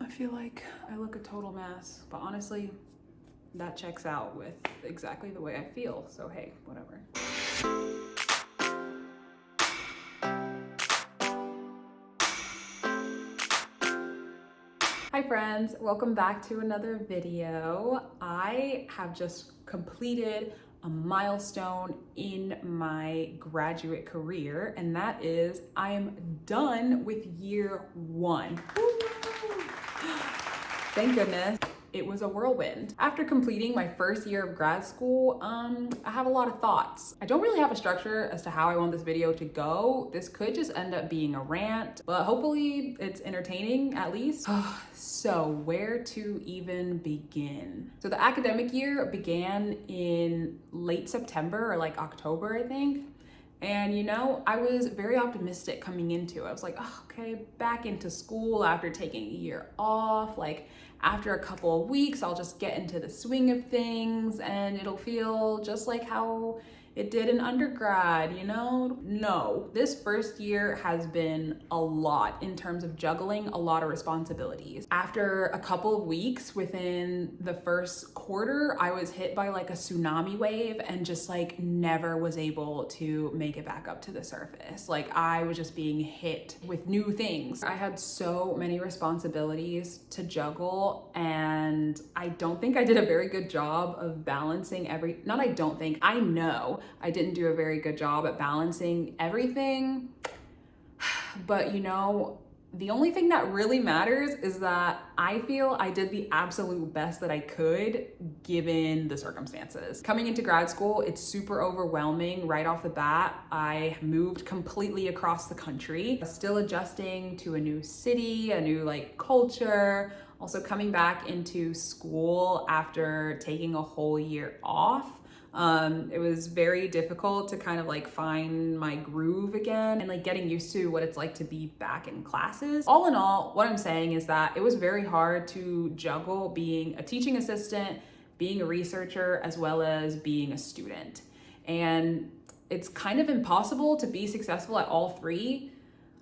I feel like I look a total mess, but honestly, that checks out with exactly the way I feel. So hey, whatever. Hi friends, welcome back to another video. I have just completed a milestone in my graduate career, and that is I am done with year one. Woo! Thank goodness. It was a whirlwind. After completing my first year of grad school, I have a lot of thoughts. I don't really have a structure as to how I want this video to go. This could just end up being a rant, but hopefully it's entertaining at least. So where to even begin? So the academic year began in late September or like October, I think. And you know, I was very optimistic coming into it. I was like, oh, okay, back into school after taking a year off. Like after a couple of weeks, I'll just get into the swing of things and it'll feel just like how it did in undergrad, you know? No, this first year has been a lot in terms of juggling a lot of responsibilities. After a couple of weeks within the first quarter, I was hit by like a tsunami wave and just like never was able to make it back up to the surface. Like I was just being hit with new things. I had so many responsibilities to juggle, and I don't think I did a very good job of balancing I know I didn't do a very good job at balancing everything. But you know, the only thing that really matters is that I feel I did the absolute best that I could given the circumstances. Coming into grad school, it's super overwhelming right off the bat. I moved completely across the country, still adjusting to a new city, a new like culture, also coming back into school after taking a whole year off. It was very difficult to kind of like find my groove again and like getting used to what it's like to be back in classes. All in all, what I'm saying is that it was very hard to juggle being a teaching assistant, being a researcher, as well as being a student. And it's kind of impossible to be successful at all three.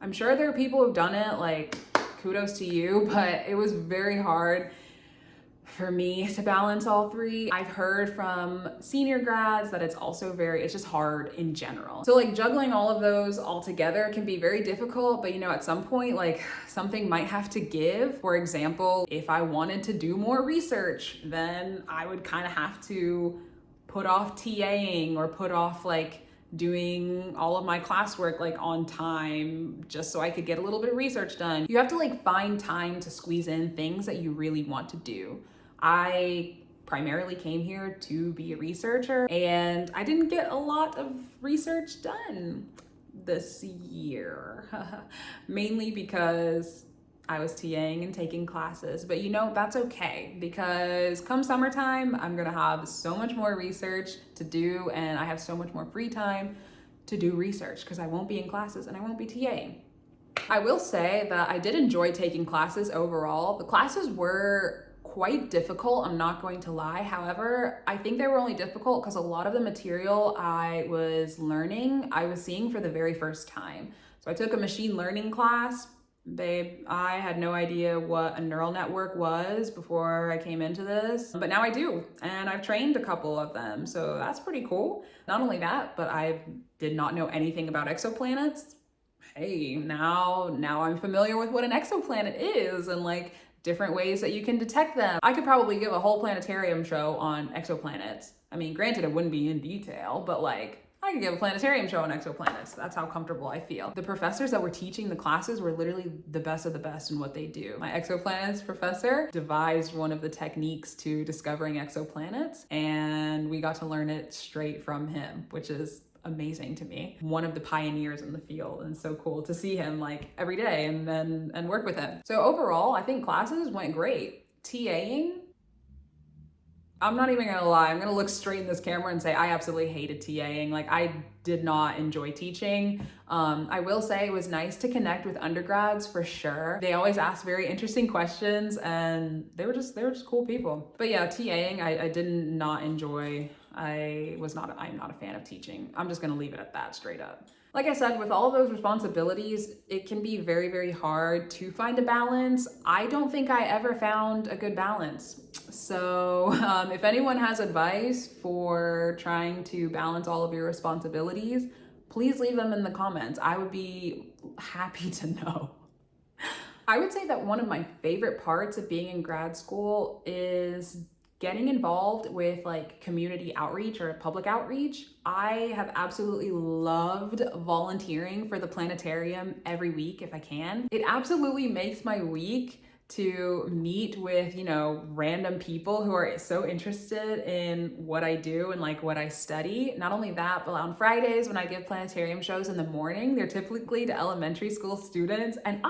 I'm sure there are people who've done it, like kudos to you, but it was very hard for me to balance all three. I've heard from senior grads that it's just hard in general. So like juggling all of those all together can be very difficult, but you know, at some point, like something might have to give. For example, if I wanted to do more research, then I would kind of have to put off TAing or put off like doing all of my classwork like on time just so I could get a little bit of research done. You have to like find time to squeeze in things that you really want to do. I primarily came here to be a researcher, and I didn't get a lot of research done this year, mainly because I was TAing and taking classes. But you know, that's okay, because come summertime, I'm gonna have so much more research to do, and I have so much more free time to do research because I won't be in classes and I won't be TAing. I will say that I did enjoy taking classes overall. The classes were quite difficult, I'm not going to lie. However, I think they were only difficult because a lot of the material I was learning, I was seeing for the very first time. So I took a machine learning class. Babe, I had no idea what a neural network was before I came into this, but now I do, and I've trained a couple of them, so that's pretty cool. Not only that, but I did not know anything about exoplanets. Hey, now I'm familiar with what an exoplanet is and like different ways that you can detect them. I could probably give a whole planetarium show on exoplanets. I mean, granted, it wouldn't be in detail, but like, I could give a planetarium show on exoplanets. That's how comfortable I feel. The professors that were teaching the classes were literally the best of the best in what they do. My exoplanets professor devised one of the techniques to discovering exoplanets, and we got to learn it straight from him, which is amazing to me. One of the pioneers in the field, and so cool to see him like every day and work with him. So overall, I think classes went great. TAing, I'm not even gonna lie, I'm gonna look straight in this camera and say I absolutely hated TAing. Like I did not enjoy teaching. I will say it was nice to connect with undergrads for sure. They always ask very interesting questions and they were just cool people. But yeah, TAing I did not enjoy. I'm not a fan of teaching. I'm just gonna leave it at that straight up. Like I said, with all of those responsibilities, it can be very, very hard to find a balance. I don't think I ever found a good balance. So if anyone has advice for trying to balance all of your responsibilities, please leave them in the comments. I would be happy to know. I would say that one of my favorite parts of being in grad school is getting involved with like community outreach or public outreach. I have absolutely loved volunteering for the planetarium every week if I can. It absolutely makes my week to meet with, random people who are so interested in what I do and like what I study. Not only that, but on Fridays when I give planetarium shows in the morning, they're typically to elementary school students, and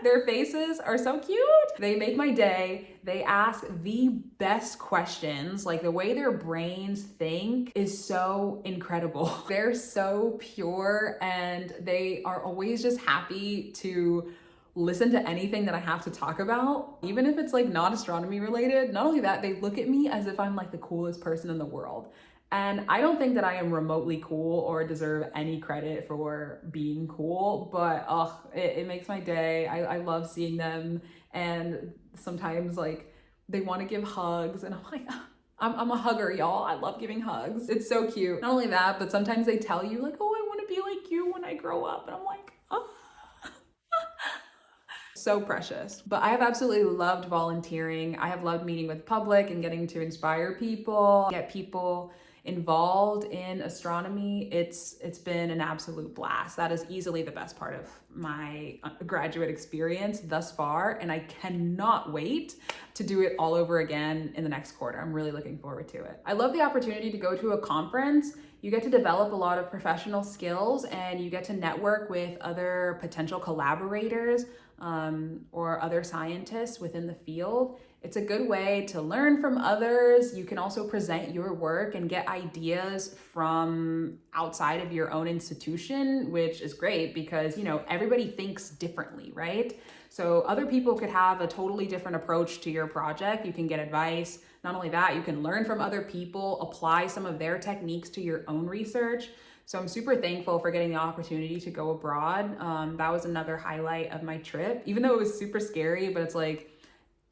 their faces are so cute. They make my day. They ask the best questions. Like the way their brains think is so incredible. They're so pure and they are always just happy to listen to anything that I have to talk about, even if it's like not astronomy related. Not only that, they look at me as if I'm like the coolest person in the world. And I don't think that I am remotely cool or deserve any credit for being cool, but it makes my day. I love seeing them. And sometimes like they want to give hugs and I'm like, I'm a hugger, y'all. I love giving hugs. It's so cute. Not only that, but sometimes they tell you like, oh, I want to be like you when I grow up. And I'm like, oh. So precious. But I have absolutely loved volunteering. I have loved meeting with public and getting to inspire people, get people involved in astronomy. It's been an absolute blast. That is easily the best part of my graduate experience thus far, and I cannot wait to do it all over again in the next quarter. I'm really looking forward to it. I love the opportunity to go to a conference. You get to develop a lot of professional skills and you get to network with other potential collaborators or other scientists within the field. It's a good way to learn from others. You can also present your work and get ideas from outside of your own institution, which is great because, everybody thinks differently, right? So other people could have a totally different approach to your project. You can get advice. Not only that, you can learn from other people, apply some of their techniques to your own research. So I'm super thankful for getting the opportunity to go abroad. That was another highlight of my trip, even though it was super scary, but it's like,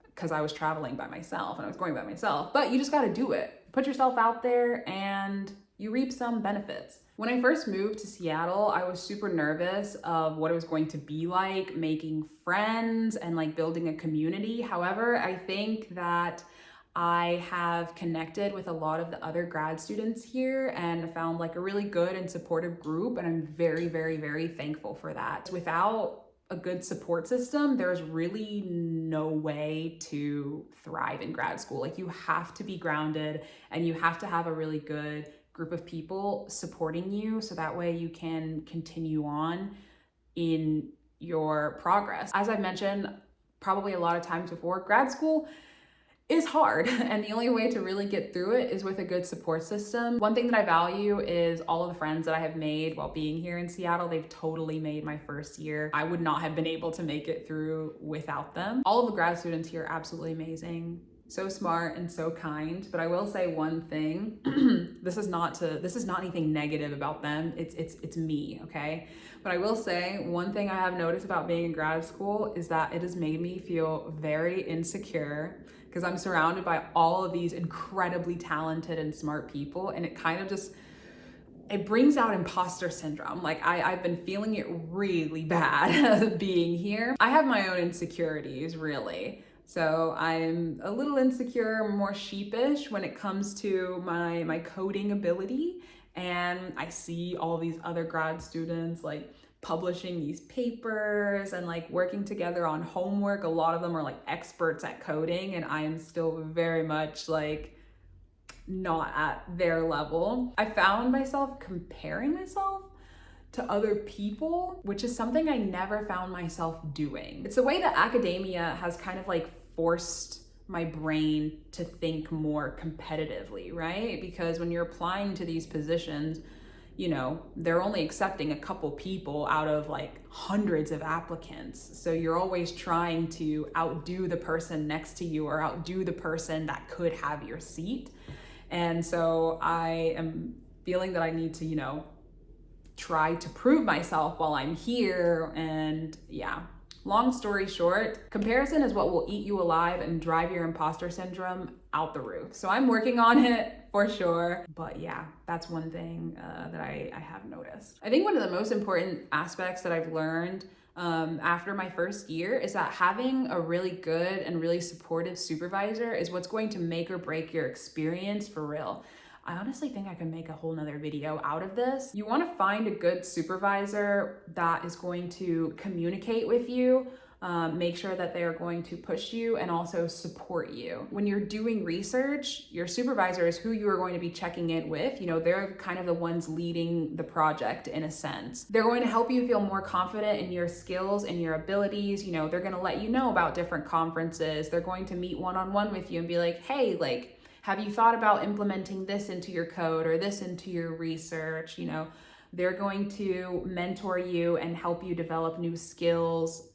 because I was traveling by myself and I was going by myself, but you just got to do it. Put yourself out there and you reap some benefits. When I first moved to Seattle, I was super nervous of what it was going to be like making friends and like building a community. However, I think that I have connected with a lot of the other grad students here and found like a really good and supportive group. And I'm very, very, very thankful for that. Without a good support system, there's really no way to thrive in grad school. Like you have to be grounded and you have to have a really good group of people supporting you so that way you can continue on in your progress. As I've mentioned probably a lot of times before, grad school is hard and the only way to really get through it is with a good support system. One thing that I value is all of the friends that I have made while being here in Seattle. They've totally made my first year. I would not have been able to make it through without them. All of the grad students here are absolutely amazing. So smart and so kind. But I will say one thing, this is not anything negative about them. It's me, okay? But I will say one thing I have noticed about being in grad school is that it has made me feel very insecure because I'm surrounded by all of these incredibly talented and smart people, and it kind of just, it brings out imposter syndrome. Like I've been feeling it really bad being here. I have my own insecurities, really. So I'm a little insecure, more sheepish when it comes to my coding ability. And I see all these other grad students like publishing these papers and like working together on homework. A lot of them are like experts at coding, and I am still very much like not at their level. I found myself comparing myself to other people, which is something I never found myself doing. It's the way that academia has kind of like forced my brain to think more competitively, right? Because when you're applying to these positions, they're only accepting a couple people out of like hundreds of applicants. So you're always trying to outdo the person next to you or outdo the person that could have your seat. And so I am feeling that I need to, try to prove myself while I'm here. And yeah, long story short, comparison is what will eat you alive and drive your imposter syndrome out the roof. So I'm working on it for sure. But yeah, that's one thing that I have noticed. I think one of the most important aspects that I've learned after my first year is that having a really good and really supportive supervisor is what's going to make or break your experience for real. I honestly think I can make a whole nother video out of this. You want to find a good supervisor that is going to communicate with you, make sure that they are going to push you and also support you. When you're doing research, your supervisor is who you are going to be checking in with. You know, they're kind of the ones leading the project in a sense. They're going to help you feel more confident in your skills and your abilities. You know, they're going to let you know about different conferences. They're going to meet one-on-one with you and be like, hey, like, have you thought about implementing this into your code or this into your research? You know, they're going to mentor you and help you develop new skills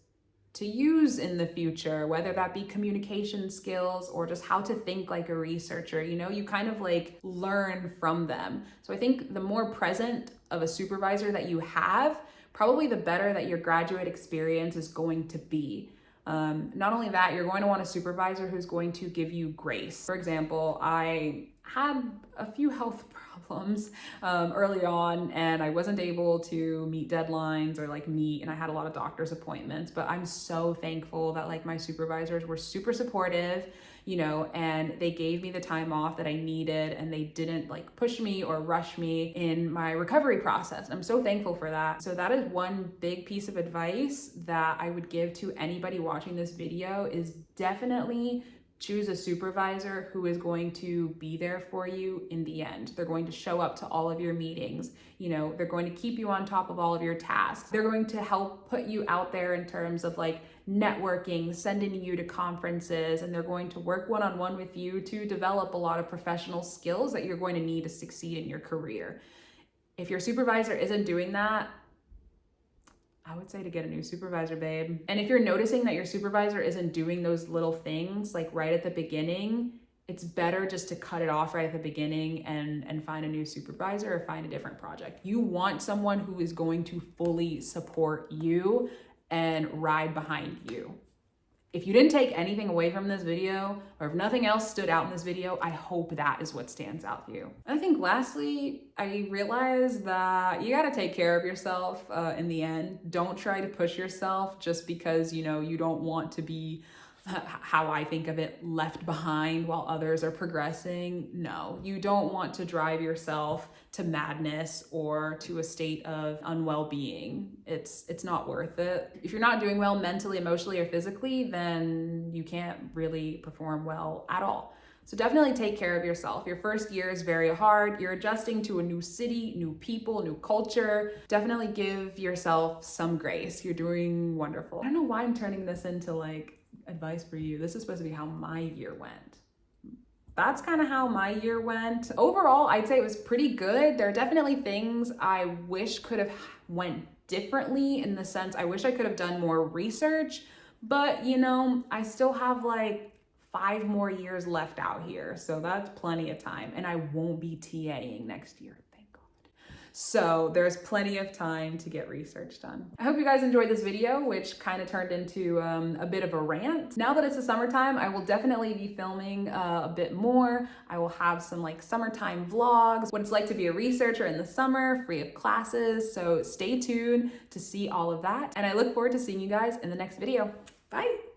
to use in the future, whether that be communication skills or just how to think like a researcher. You know, you kind of like learn from them. So I think the more present of a supervisor that you have, probably the better that your graduate experience is going to be. Not only that, you're going to want a supervisor who's going to give you grace. For example, I had a few health problems early on, and I wasn't able to meet deadlines or and I had a lot of doctor's appointments, but I'm so thankful that like my supervisors were super supportive, you know, and they gave me the time off that I needed, and they didn't like push me or rush me in my recovery process. I'm so thankful for that. So that is one big piece of advice that I would give to anybody watching this video, is definitely choose a supervisor who is going to be there for you in the end. They're going to show up to all of your meetings. You know, they're going to keep you on top of all of your tasks. They're going to help put you out there in terms of like networking, sending you to conferences, and they're going to work one-on-one with you to develop a lot of professional skills that you're going to need to succeed in your career. If your supervisor isn't doing that, I would say to get a new supervisor, babe. And if you're noticing that your supervisor isn't doing those little things like right at the beginning, it's better just to cut it off right at the beginning and find a new supervisor or find a different project. You want someone who is going to fully support you and ride behind you. If you didn't take anything away from this video, or if nothing else stood out in this video, I hope that is what stands out to you. And I think lastly, I realized that you gotta take care of yourself in the end. Don't try to push yourself just because, you know, you don't want to be, how I think of it, left behind while others are progressing. No, you don't want to drive yourself to madness or to a state of unwell being. It's not worth it. If you're not doing well mentally, emotionally, or physically, then you can't really perform well at all. So definitely take care of yourself. Your first year is very hard. You're adjusting to a new city, new people, new culture. Definitely give yourself some grace. You're doing wonderful. I don't know why I'm turning this into like advice for you. This is supposed to be how my year went. That's kind of how my year went. Overall, I'd say it was pretty good. There are definitely things I wish could have went differently, in the sense I wish I could have done more research, but you know, I still have like 5 more years left out here. So that's plenty of time, and I won't be TAing next year. So there's plenty of time to get research done. I hope you guys enjoyed this video, which kind of turned into a bit of a rant. Now that it's the summertime, I will definitely be filming a bit more. I will have some like summertime vlogs, what it's like to be a researcher in the summer, free of classes. So stay tuned to see all of that. And I look forward to seeing you guys in the next video. Bye.